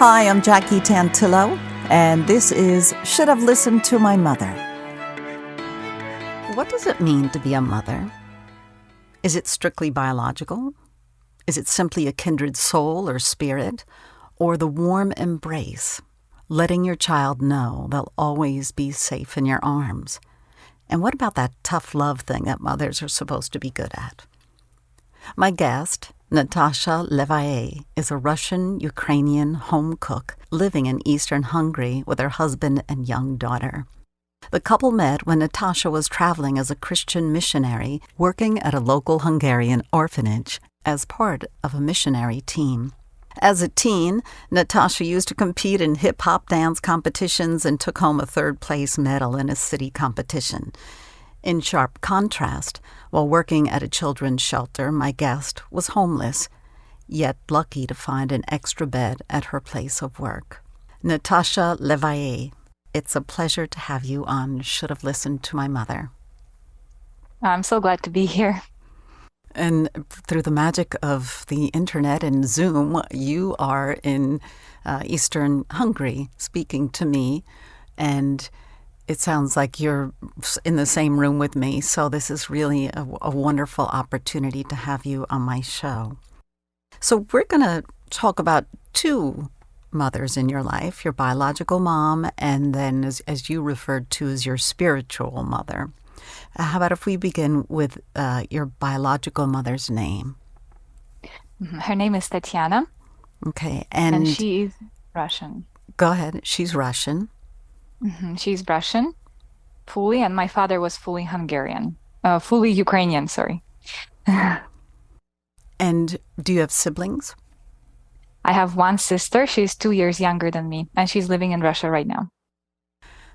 Hi, I'm Jackie Tantillo, and this is Should Have Listened to My Mother. What does it mean to be a mother? Is it strictly biological? Is it simply a kindred soul or spirit? Or the warm embrace, letting your child know they'll always be safe in your arms? And what about that tough love thing that mothers are supposed to be good at? My guest, Natasha Levai, is a Russian-Ukrainian home cook living in eastern Hungary with her husband and young daughter. The couple met when Natasha was traveling as a Christian missionary working at a local Hungarian orphanage as part of a missionary team. As a teen, Natasha used to compete in hip-hop dance competitions and took home a third-place medal in a city competition. In sharp contrast, while working at a children's shelter, my guest was homeless, yet lucky to find an extra bed at her place of work. Natasha Levai, it's a pleasure to have you on Should Have Listened to My Mother. I'm so glad to be here. And through the magic of the internet and Zoom, you are in Eastern Hungary speaking to me, and it sounds like you're in the same room with me, so this is really a wonderful opportunity to have you on my show. So we're going to talk about two mothers in your life, your biological mom, and then as you referred to as your spiritual mother. How about if we begin with your biological mother's name? Her name is Tatiana. Okay, and she is Russian. Go ahead. She's Russian. She's Russian, fully, and my father was fully Hungarian. Fully Ukrainian, sorry. And do you have siblings? I have one sister. She's 2 years younger than me, and she's living in Russia right now.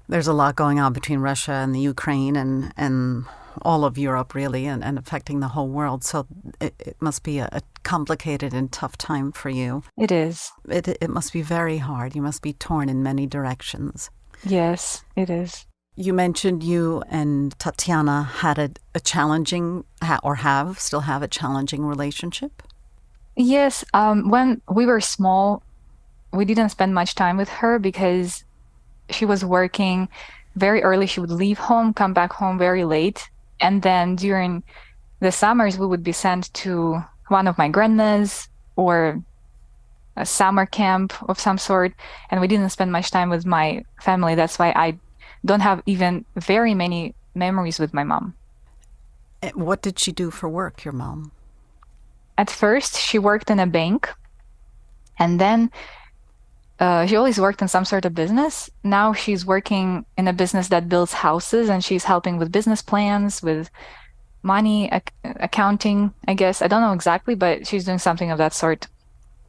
There's a lot going on between Russia and the Ukraine and all of Europe, really, and affecting the whole world. So it must be a complicated and tough time for you. It is. It must be very hard. You must be torn in many directions. Yes, it is. You mentioned you and Tatiana had a challenging, still have a challenging relationship? Yes. When we were small, we didn't spend much time with her because she was working very early. She would leave home, come back home very late. And then during the summers, we would be sent to one of my grandmas or a summer camp of some sort. And we didn't spend much time with my family. That's why I don't have even very many memories with my mom. What did she do for work, your mom? At first, she worked in a bank. And then she always worked in some sort of business. Now she's working in a business that builds houses, and she's helping with business plans, with money, accounting, I guess. I don't know exactly, but she's doing something of that sort.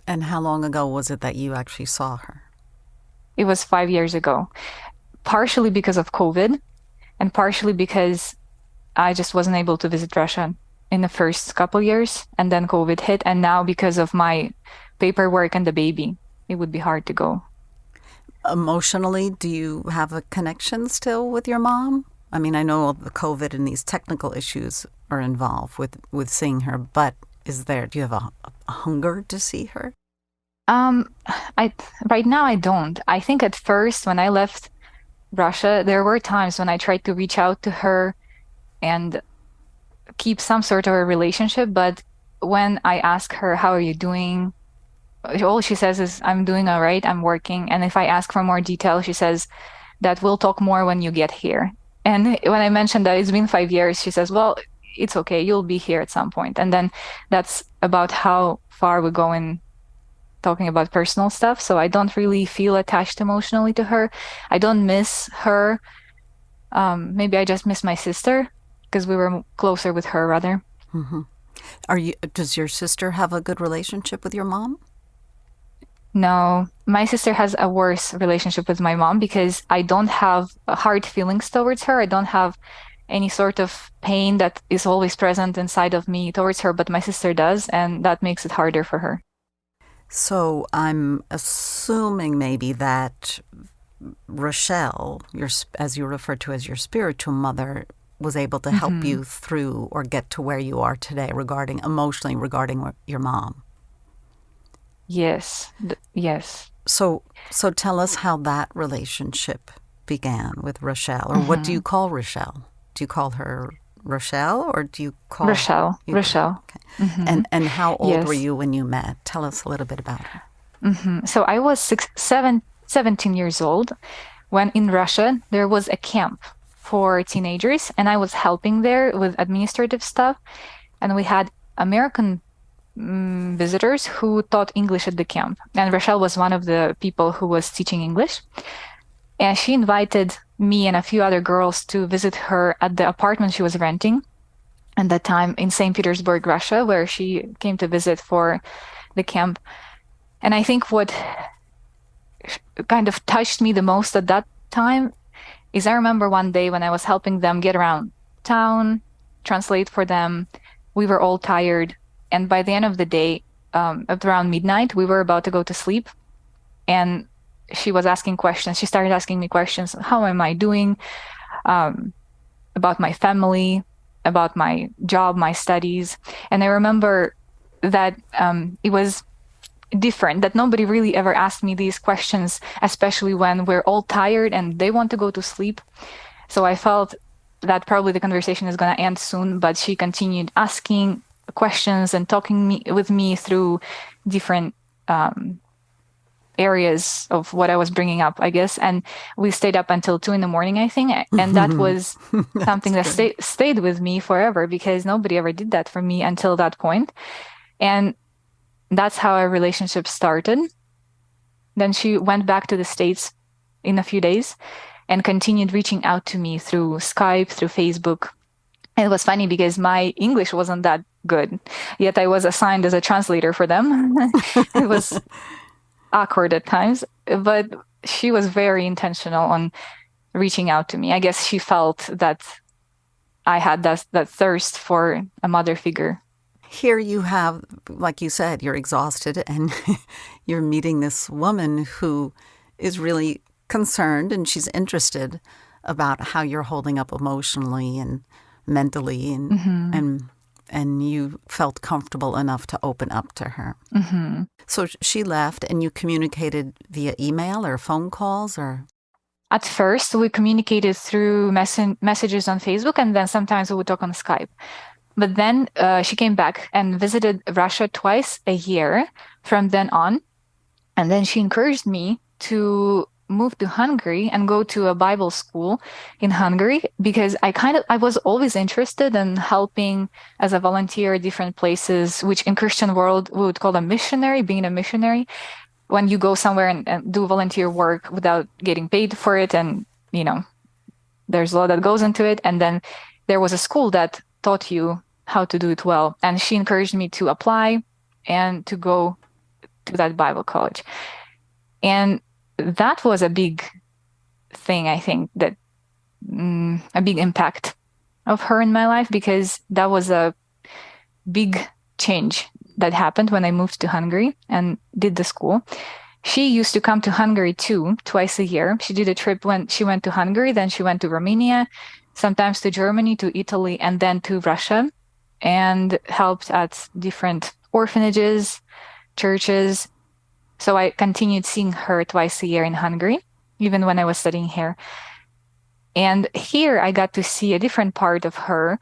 And how long ago was it that you actually saw her? It was 5 years ago, partially because of COVID and partially because I just wasn't able to visit Russia in the first couple years, and then COVID hit. And now because of my paperwork and the baby, it would be hard to go. Emotionally, do you have a connection still with your mom? I mean, I know the COVID and these technical issues are involved with seeing her, but do you have a hunger to see her? Right now I don't. I think at first when I left Russia, there were times when I tried to reach out to her and keep some sort of a relationship, but when I ask her, how are you doing? All she says is, I'm doing all right, I'm working. And if I ask for more detail, she says that we'll talk more when you get here. And when I mentioned that it's been 5 years, she says, well, it's okay, you'll be here at some point. And then that's about how far we go in talking about personal stuff. So I don't really feel attached emotionally to her. I don't miss her. Maybe I just miss my sister because we were closer with her rather. Mm-hmm. Does your sister have a good relationship with your mom? No, my sister has a worse relationship with my mom because I don't have hard feelings towards her. I don't have any sort of pain that is always present inside of me towards her, but my sister does, and that makes it harder for her. So I'm assuming maybe that Rochelle, as you refer to as your spiritual mother, was able to help you through or get to where you are today emotionally regarding your mom. Yes. Yes. So tell us how that relationship began with Rochelle, or what do you call Rochelle? Do you call her Rochelle, or do you call Rochelle. you do? Rochelle. Okay. And how old were Yes. you when you met? Tell us a little bit about her. So I was 17 years old when in Russia there was a camp for teenagers, and I was helping there with administrative stuff. And we had American visitors who taught English at the camp. And Rochelle was one of the people who was teaching English. And she invited me and a few other girls to visit her at the apartment she was renting at that time in St. Petersburg, Russia, where she came to visit for the camp. And I think what kind of touched me the most at that time is I remember one day when I was helping them get around town, translate for them. We were all tired. And by the end of the day, at around midnight, we were about to go to sleep. And she was asking questions. She started asking me questions. How am I doing? About my family, about my job, my studies. And I remember that it was different, that nobody really ever asked me these questions, especially when we're all tired and they want to go to sleep. So I felt that probably the conversation is going to end soon, but she continued asking questions and talking with me through different areas of what I was bringing up, I guess. And we stayed up until 2 a.m, I think. And that was something that stayed with me forever, because nobody ever did that for me until that point. And that's how our relationship started. Then she went back to the States in a few days and continued reaching out to me through Skype, through Facebook. And it was funny because my English wasn't that good, yet I was assigned as a translator for them. It was awkward at times, but she was very intentional on reaching out to me. I guess she felt that I had that thirst for a mother figure. Here you have, like you said, you're exhausted and you're meeting this woman who is really concerned, and she's interested about how you're holding up emotionally and mentally, and you felt comfortable enough to open up to her. So she left, and you communicated via email or phone calls, or? At first, we communicated through messages on Facebook, and then sometimes we would talk on Skype. But then she came back and visited Russia twice a year from then on. And then she encouraged me to move to Hungary and go to a Bible school in Hungary, because I was always interested in helping as a volunteer at different places, which in Christian world we would call a missionary, being a missionary, when you go somewhere and do volunteer work without getting paid for it. And, there's a lot that goes into it. And then there was a school that taught you how to do it well. And she encouraged me to apply and to go to that Bible college. And that was a big thing, I think, that a big impact of her in my life, because that was a big change that happened when I moved to Hungary and did the school. She used to come to Hungary too, twice a year. She did a trip when she went to Hungary, then she went to Romania, sometimes to Germany, to Italy, and then to Russia, and helped at different orphanages, churches. So I continued seeing her twice a year in Hungary, even when I was studying here. And here I got to see a different part of her,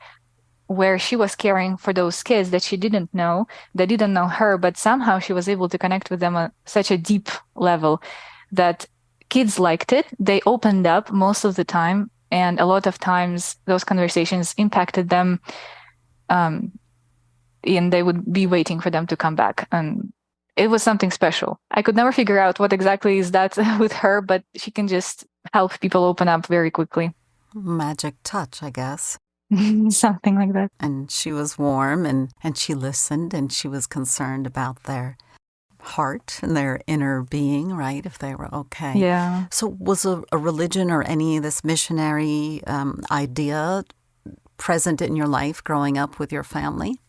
where she was caring for those kids that she didn't know, that didn't know her, but somehow she was able to connect with them on such a deep level that kids liked it. They opened up most of the time, and a lot of times those conversations impacted them, and they would be waiting for them to come back. And it was something special. I could never figure out what exactly is that with her, but she can just help people open up very quickly. Magic touch, I guess. Something like that. And she was warm, and she listened, and she was concerned about their heart and their inner being, right? If they were okay. Yeah. So was a religion or any of this missionary idea present in your life growing up with your family?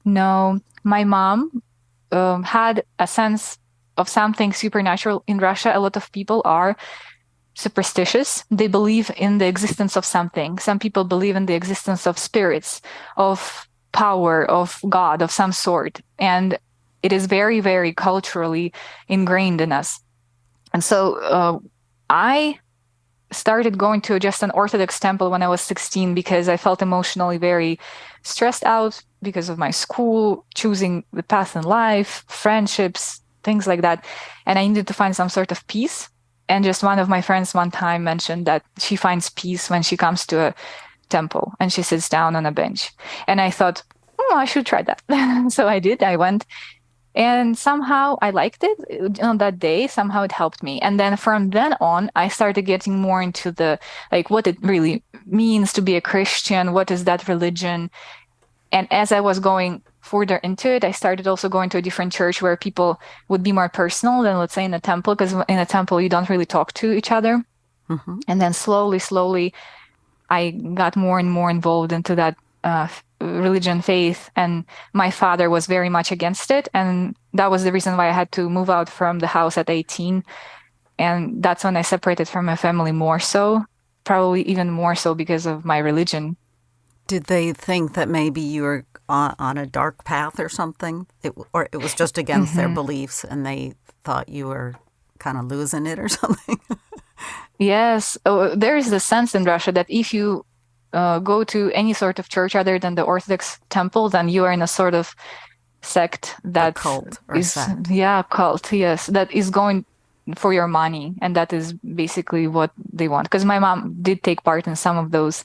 No. My mom had a sense of something supernatural. In Russia, a lot of people are superstitious. They believe in the existence of something. Some people believe in the existence of spirits, of power, of God, of some sort. And it is very, very culturally ingrained in us. And so I started going to just an Orthodox temple when I was 16 because I felt emotionally very stressed out because of my school, choosing the path in life, friendships, things like that. And I needed to find some sort of peace. And just one of my friends one time mentioned that she finds peace when she comes to a temple and she sits down on a bench. And I thought, oh, I should try that. So I did. I went. And somehow I liked it on that day. Somehow it helped me. And then from then on, I started getting more into the, like, what it really means to be a Christian. What is that religion? And as I was going further into it, I started also going to a different church where people would be more personal than, let's say, in a temple, because in a temple, you don't really talk to each other. Mm-hmm. And then slowly, I got more and more involved into that religion, faith, and my father was very much against it. And that was the reason why I had to move out from the house at 18. And that's when I separated from my family more so, probably even more so because of my religion. Did they think that maybe you were on a dark path or something? Or it was just against their beliefs and they thought you were kind of losing it or something? Yes. There is the sense in Russia that if you go to any sort of church other than the Orthodox temple, then you are in a sort of sect that cult or is, sect. yeah, cult, yes, that is going for your money. And that is basically what they want. Because my mom did take part in some of those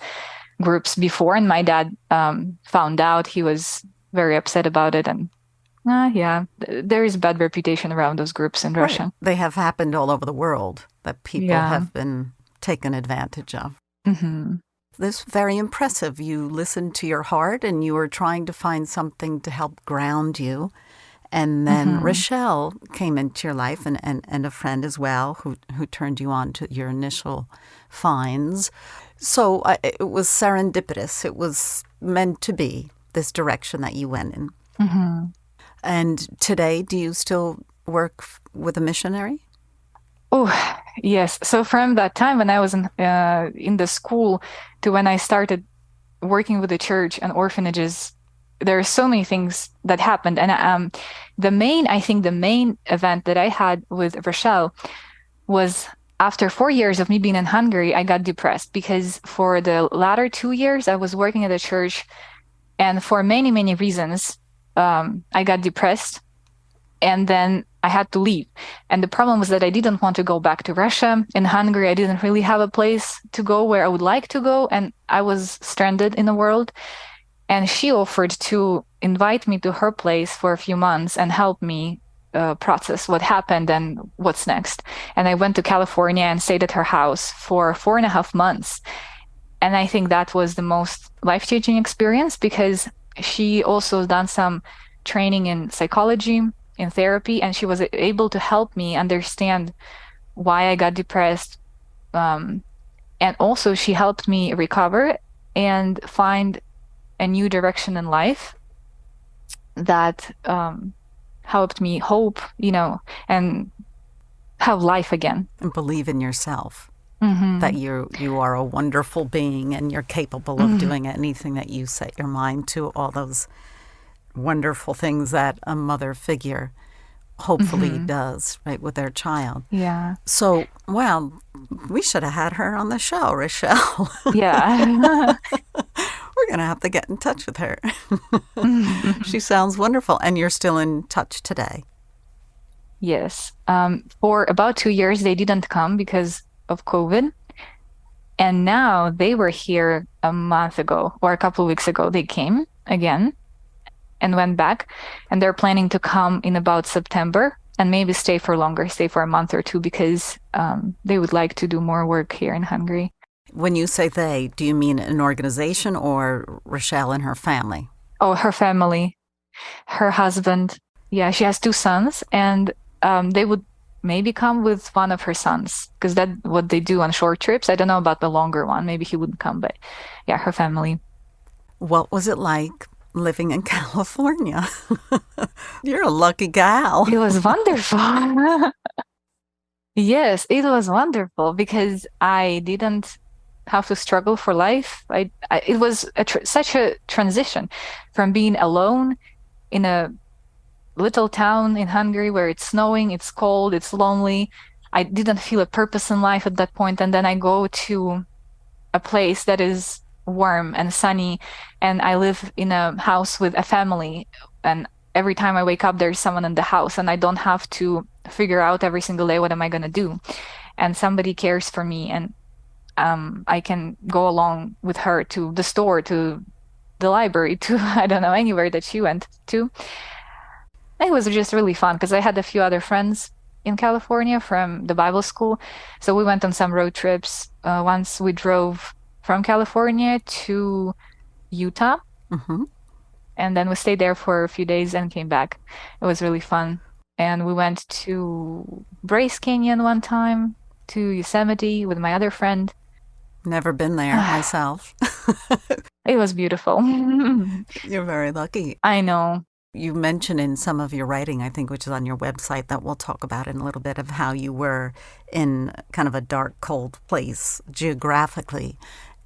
groups before, and my dad found out. He was very upset about it. And yeah, there is bad reputation around those groups in Russia. Right. They have happened all over the world that people have been taken advantage of. Mm-hmm. This is very impressive. You listened to your heart and you were trying to find something to help ground you. And then Rochelle came into your life and a friend as well who turned you on to your initial finds. So it was serendipitous. It was meant to be this direction that you went in. Mm-hmm. And today, do you still work with a missionary? Oh, yes. So from that time when I was in the school to when I started working with the church and orphanages, there are so many things that happened. And I think the main event that I had with Rochelle was after 4 years of me being in Hungary, I got depressed because for the latter 2 years, I was working at a church. And for many, many reasons, I got depressed. And then I had to leave. And the problem was that I didn't want to go back to Russia. In Hungary, I didn't really have a place to go where I would like to go. And I was stranded in the world. And she offered to invite me to her place for a few months and help me process what happened and what's next. And I went to California and stayed at her house for 4.5 months. And I think that was the most life-changing experience because she also done some training in psychology, in therapy, and she was able to help me understand why I got depressed. And also she helped me recover and find a new direction in life that helped me hope, and have life again. And believe in yourself. Mm-hmm. That you are a wonderful being and you're capable of doing anything that you set your mind to, all those wonderful things that a mother figure hopefully does, right, with their child. Yeah. So, well, we should have had her on the show, Rochelle. Yeah. We're going to have to get in touch with her. She sounds wonderful. And you're still in touch today? Yes. For about 2 years, they didn't come because of COVID. And now they were here a month ago or a couple of weeks ago. They came again and went back. And they're planning to come in about September and maybe stay for longer, stay for a month or two, because they would like to do more work here in Hungary. When you say they, do you mean an organization or Rochelle and her family? Oh, her family, her husband. Yeah, she has 2 sons, and they would maybe come with one of her sons, because that's what they do on short trips. I don't know about the longer one. Maybe he wouldn't come, but yeah, her family. What was it like living in California? You're a lucky gal. It was wonderful. Yes, it was wonderful because I didn't have to struggle for life. It was such a transition from being alone in a little town in Hungary where it's snowing, it's cold, it's lonely. I didn't feel a purpose in life at that point, and then I go to a place that is warm and sunny, and I live in a house with a family, and every time I wake up there's someone in the house, and I don't have to figure out every single day what am I going to do, and somebody cares for me, and I can go along with her to the store, to the library, to I don't know, anywhere that she went to. It was just really fun because I had a few other friends in California from the Bible school. So we went on some road trips. Once we drove from California to Utah, Mm-hmm. and then we stayed there for a few days and came back. It was really fun. And we went to Bryce Canyon one time, to Yosemite with my other friend. Never been there myself. It was beautiful. You're very lucky. I know. You mentioned in some of your writing, I think, which is on your website, that we'll talk about in a little bit, of how you were in kind of a dark, cold place geographically,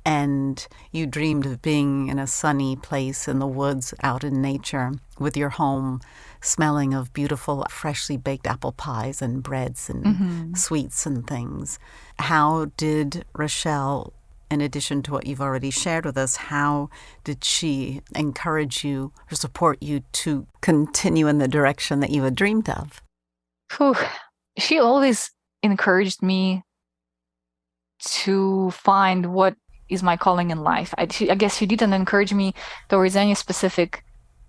and you dreamed of being in a sunny place in the woods, out in nature, with your home smelling of beautiful, freshly baked apple pies and breads and sweets and things. How did Rochelle, in addition to what you've already shared with us, how did she encourage you or support you to continue in the direction that you had dreamed of? Whew. She always encouraged me to find what is my calling in life. I guess she didn't encourage me towards any specific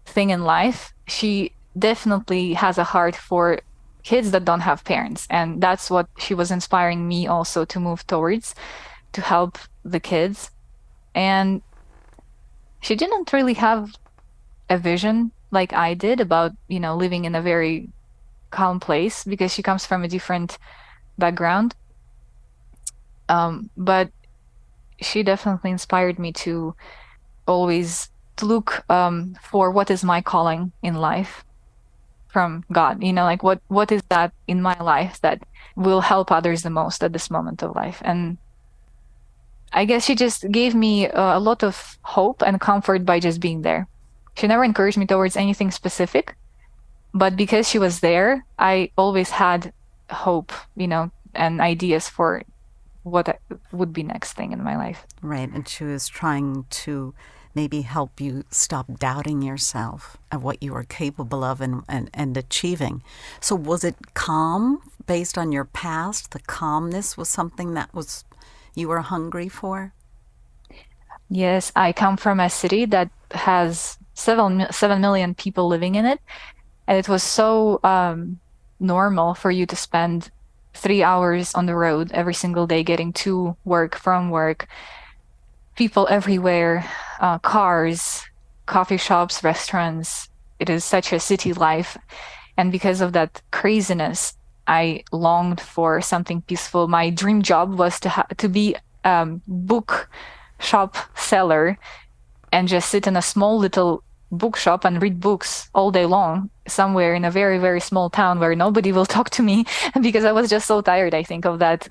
thing in life. She definitely has a heart for kids that don't have parents. And that's what she was inspiring me also to move towards, to help the kids. And she didn't really have a vision like I did about, living in a very calm place because she comes from a different background. But she definitely inspired me to always to look for what is my calling in life from God. Like what is that in my life that will help others the most at this moment of life. And I guess she just gave me a lot of hope and comfort by just being there. She never encouraged me towards anything specific, but because she was there, I always had hope, and ideas for what would be next thing in my life. Right, and she was trying to maybe help you stop doubting yourself of what you are capable of and achieving. So was it calm based on your past? The calmness was something that was you were hungry for? Yes, I come from a city that has 7 million people living in it. And it was so normal for you to spend 3 hours on the road every single day getting to work, from work, people everywhere, cars, coffee shops, restaurants. It is such a city life. And because of that craziness, I longed for something peaceful. My dream job was to be book shop seller and just sit in a small little bookshop and read books all day long somewhere in a very, very small town where nobody will talk to me because I was just so tired, I think, of that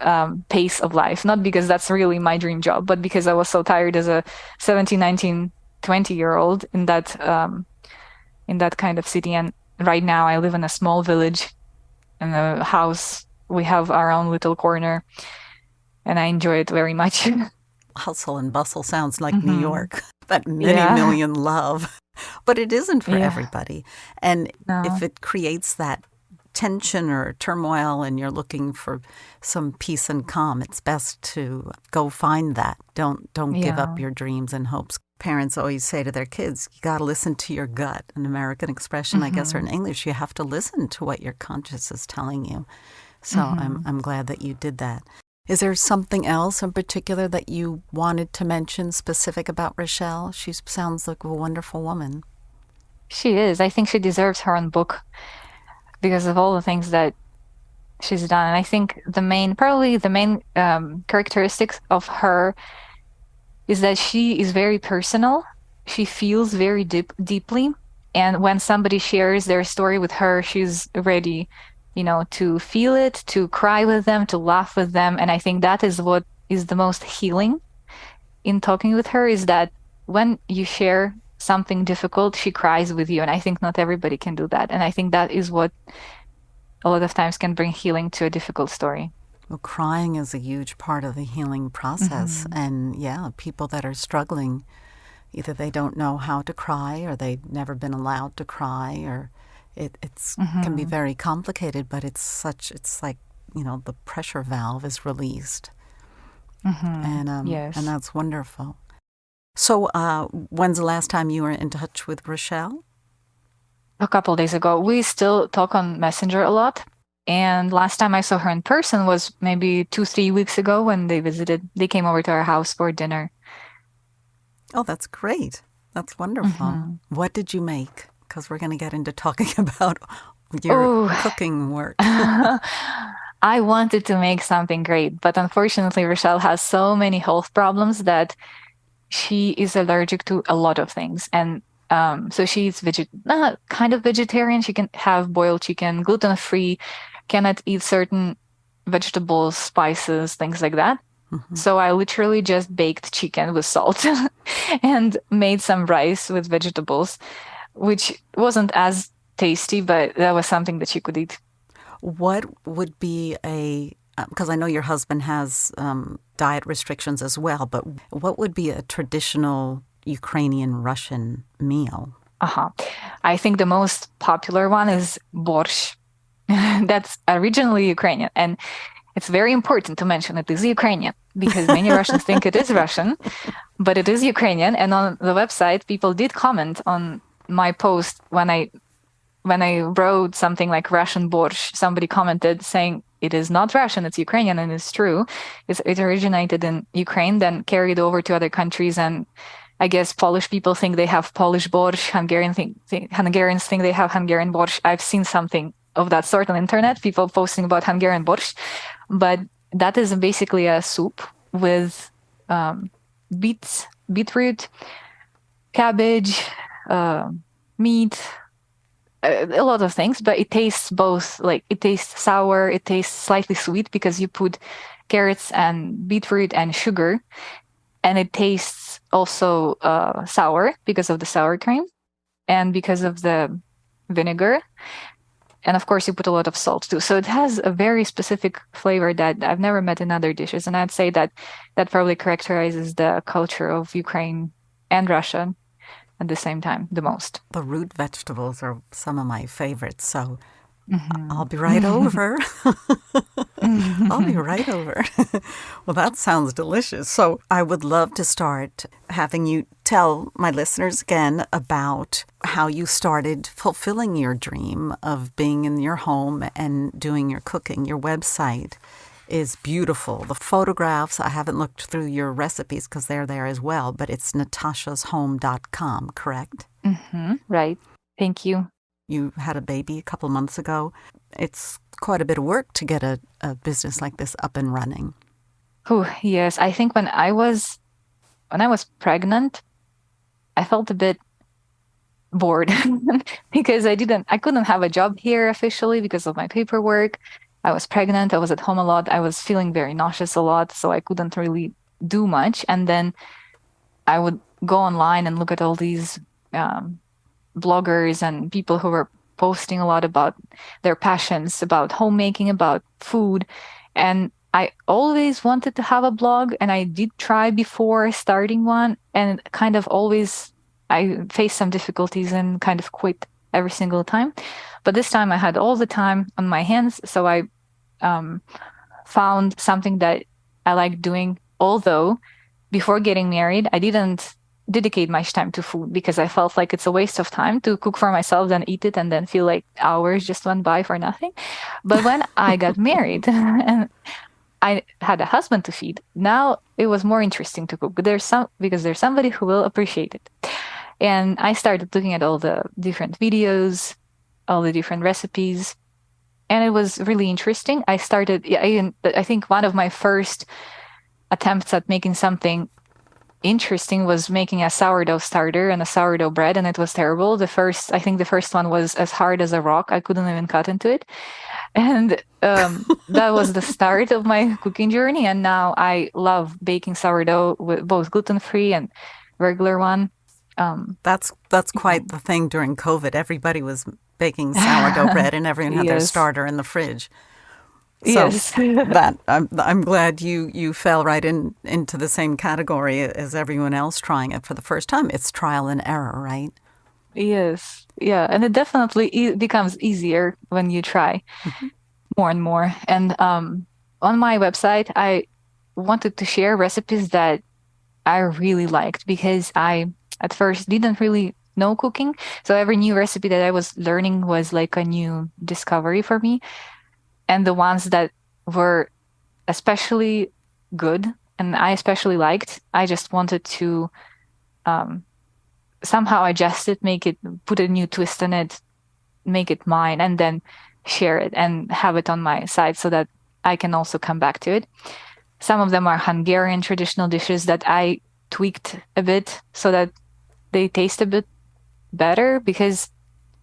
pace of life. Not because that's really my dream job, but because I was so tired as a 17, 19, 20-year-old in that kind of city. And right now I live in a small village in a house. We have our own little corner and I enjoy it very much. Hustle and bustle sounds like New York, that many Yeah. million love. But it isn't for Yeah. everybody. And No. if it creates that tension or turmoil and you're looking for some peace and calm, it's best to go find that. Don't give Yeah. up your dreams and hopes. Parents always say to their kids, you got to listen to your gut. An American expression, I guess, or in English, you have to listen to what your conscience is telling you. So I'm glad that you did that. Is there something else in particular that you wanted to mention specific about Rochelle? She sounds like a wonderful woman. She is. I think she deserves her own book because of all the things that she's done. And I think probably the main characteristics of her is that she is very personal. She feels very deeply. And when somebody shares their story with her, she's ready, to feel it, to cry with them, to laugh with them. And I think that is what is the most healing in talking with her, is that when you share something difficult, she cries with you. And I think not everybody can do that. And I think that is what a lot of times can bring healing to a difficult story. Well, crying is a huge part of the healing process. Hmm. And yeah, people that are struggling, either they don't know how to cry or they've never been allowed to cry, or it's can be Hmm. very complicated, but it's like, the pressure valve is released. Hmm. And Yes. that's wonderful. So, when's the last time you were in touch with Rochelle? A couple days ago. We still talk on Messenger a lot. And last time I saw her in person was maybe 2, 3 weeks ago when they came over to our house for dinner. Oh, that's great. That's wonderful. Hmm. What did you make? Because we're going to get into talking about your Oh, cooking work. I wanted to make something great, but unfortunately, Rochelle has so many health problems that she is allergic to a lot of things. And so she's kind of vegetarian. She can have boiled chicken, gluten free, cannot eat certain vegetables, spices, things like that. Mhm. So I literally just baked chicken with salt and made some rice with vegetables, which wasn't as tasty, but that was something that she could eat. What would be because I know your husband has diet restrictions as well, but what would be a traditional Ukrainian Russian meal? Uh-huh. I think the most popular one is borscht. That's originally Ukrainian. And it's very important to mention it is Ukrainian because many Russians think it is Russian, but it is Ukrainian. And on the website, people did comment on my post when I wrote something like Russian borscht. Somebody commented saying it is not Russian, it's Ukrainian, and it's true. It originated in Ukraine, then carried over to other countries, and I guess Polish people think they have Polish borscht. Hungarians think they have Hungarian borscht. I've seen something of that sort on the internet, people posting about Hungarian borscht, but that is basically a soup with beetroot, cabbage, uh, meat, a lot of things, but it tastes both like it tastes sour, it tastes slightly sweet because you put carrots and beetroot and sugar, and it tastes also sour because of the sour cream and because of the vinegar. And of course, you put a lot of salt too. So it has a very specific flavor that I've never met in other dishes. And I'd say that that probably characterizes the culture of Ukraine and Russia at the same time the most. The root vegetables are some of my favorites, so I'll Mhm. be right over. I'll be right over. Well, that sounds delicious. So I would love to start having you tell my listeners again about how you started fulfilling your dream of being in your home and doing your cooking. Your website is beautiful. The photographs, I haven't looked through your recipes because they're there as well, but it's natashashome.com, correct? Right. Thank you. You had a baby a couple months ago. It's quite a bit of work to get a business like this up and running. Oh, yes. I think when I was pregnant, I felt a bit bored because I couldn't have a job here officially because of my paperwork. I was pregnant, I was at home a lot, I was feeling very nauseous a lot, so I couldn't really do much. And then I would go online and look at all these um, bloggers and people who were posting a lot about their passions, about homemaking, about food. And I always wanted to have a blog, and I did try before starting one, and kind of always I faced some difficulties and kind of quit every single time. But this time I had all the time on my hands, so I um, found something that I like doing. Although before getting married, I didn't dedicate much time to food because I felt like it's a waste of time to cook for myself, then eat it, and then feel like hours just went by for nothing. But when I got married and I had a husband to feed, now it was more interesting to cook. But because there's somebody who will appreciate it. And I started looking at all the different videos, all the different recipes, and it was really interesting. I think one of my first attempts at making something interesting was making a sourdough starter and a sourdough bread, and it was terrible. I think the first one was as hard as a rock. I couldn't even cut into it. And that was the start of my cooking journey. And now I love baking sourdough with both gluten free and regular one. That's quite the thing during COVID. Everybody was baking sourdough bread, and everyone had their Yes. starter in the fridge. So Yes. that I'm glad you fell right into the same category as everyone else trying it for the first time. It's trial and error, right? Yes. Yeah. And it definitely becomes easier when you try more and more. And on my website, I wanted to share recipes that I really liked because I at first didn't really know cooking. So every new recipe that I was learning was like a new discovery for me. And the ones that were especially good and I especially liked, I just wanted to um, somehow adjust it, make it, put a new twist in it, make it mine, and then share it and have it on my site so that I can also come back to it. Some of them are Hungarian traditional dishes that I tweaked a bit so that they taste a bit better because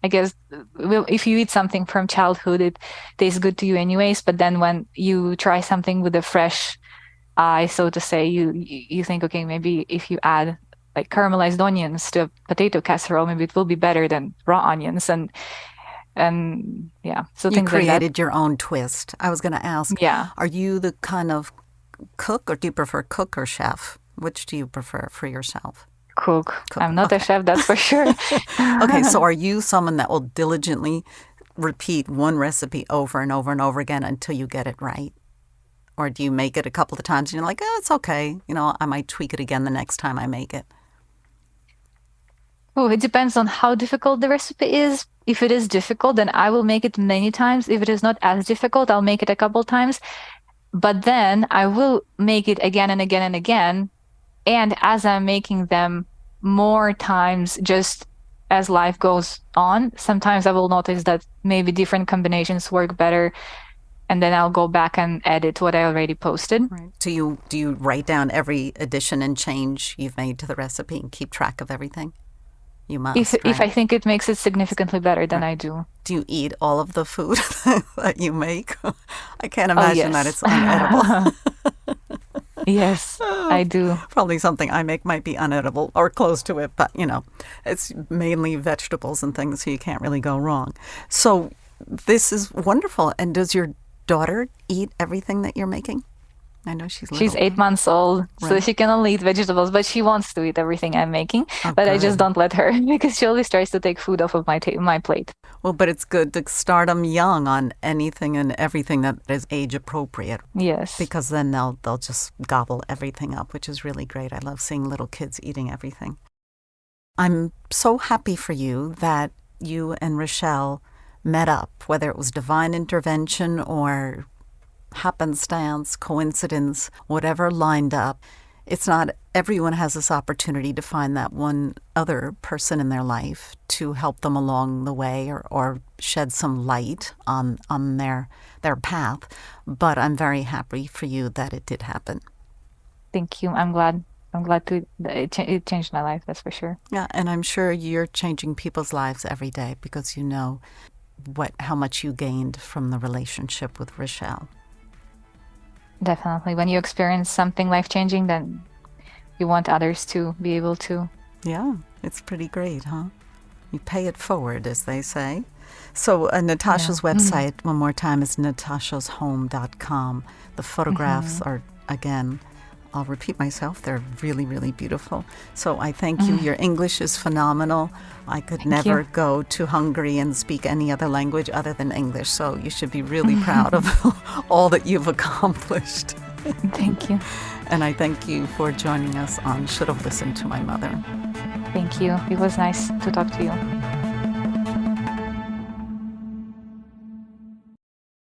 I guess if you eat something from childhood, it tastes good to you anyways. But then when you try something with a fresh eye, so to say, you think, okay, maybe if you add like caramelized onions to a potato casserole, maybe it will be better than raw onions and yeah, so You things like that. created your own twist. I was going to ask, Yeah, are you the kind of cook, or do you prefer cook or chef? Which do you prefer for yourself? cook. Cook. I'm not a Okay. chef, that's for sure. Okay, so are you someone that will diligently repeat one recipe over and over and over again until you get it right? Or do you make it a couple of times and you're like, oh, it's okay. I might tweak it again the next time I make it. Oh, it depends on how difficult the recipe is. If it is difficult, then I will make it many times. If it is not as difficult, I'll make it a couple times. But then I will make it again and again and again. And as I'm making them more times, just as life goes on, sometimes I will notice that maybe different combinations work better. And then I'll go back and edit what I already posted. Right. Do you write down every addition and change you've made to the recipe and keep track of everything? You If must, if I right? think it makes it significantly better, then Right. I do. Do you eat all of the food that you make? I can't Oh, imagine that yes. it's unedible. Yes, I do. Probably something I make might be unedible or close to it, but it's mainly vegetables and things, so you can't really go wrong. So this is wonderful. And does your daughter eat everything that you're making? I know she's She's little. 8 months old, so Right. she can only eat vegetables, but she wants to eat everything I'm making. Oh, But I just good. don't let her because she always tries to take food off of my plate. Well, but it's good to start them young on anything and everything that is age appropriate, Yes, because then they'll just gobble everything up, which is really great. I love seeing little kids eating everything. I'm so happy for you that you and Rochelle met up, whether it was divine intervention or happenstance, coincidence, whatever lined up. It's not everyone has this opportunity to find that one other person in their life to help them along the way, or shed some light on their path. But I'm very happy for you that it did happen. thank you. I'm glad. I'm glad it changed my life. That's for sure. Yeah, and I'm sure you're changing people's lives every day because you know how much you gained from the relationship with Rochelle. Definitely. When you experience something life-changing, then you want others to be able to. Yeah, it's pretty great, huh? You pay it forward, as they say. So Natasha's Yeah. website, one more time, is natashashome.com. The photographs are, again, I'll repeat myself, they're really, really beautiful. So I thank you. Your English is phenomenal. I could Thank never you. go to Hungary and speak any other language other than English. So you should be really proud of all that you've accomplished. Thank you. And I thank you for joining us on Should Have Listened to My Mother. Thank you. It was nice to talk to you.